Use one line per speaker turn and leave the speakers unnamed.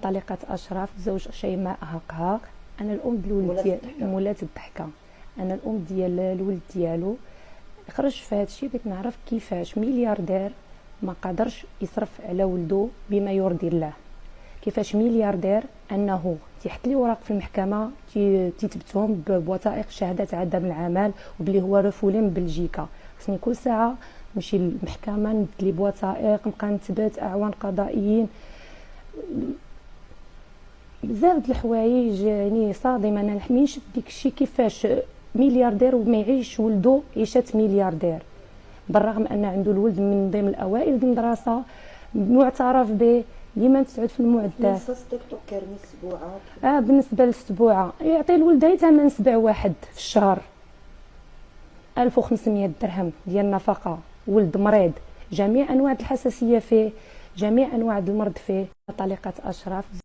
طليقة أشرف زوج شيماء هكهاك. أنا الأم الولد ديال مولاة الضحكة. أنا الأم ديال الولد ديالو خرج في هذا الشيء. بغيت نعرف كيفاش ملياردير ما قدرش يصرف على ولده بما يرضي الله. كيفاش ملياردير أنه تيحط لي اوراق في المحكمة تيثبتهم بوثائق شهادات عدم العمل وبلي هو رفولي من بلجيكا. خصني كل ساعة نمشي للمحكمة نبدل لي بوثائق، نبقى نثبت أعوان قضائيين، بزاف د الحوايج. يعني صادمه. انا حمين شفت ديك الشيء كيفاش ملياردير وما يعيش ولده عيشه ملياردير، بالرغم ان عنده الولد من ضمن الاوائل المدرسه معترف به ديما تسعد في المعدات.
كارني السبوعه
بالنسبه للسبوعه يعطي الولد غير ثمن سبع واحد في الشهر، 1500 درهم ديال النفقه. ولد مريض، جميع انواع الحساسيه فيه، جميع انواع المرض فيه. طليقه اشرف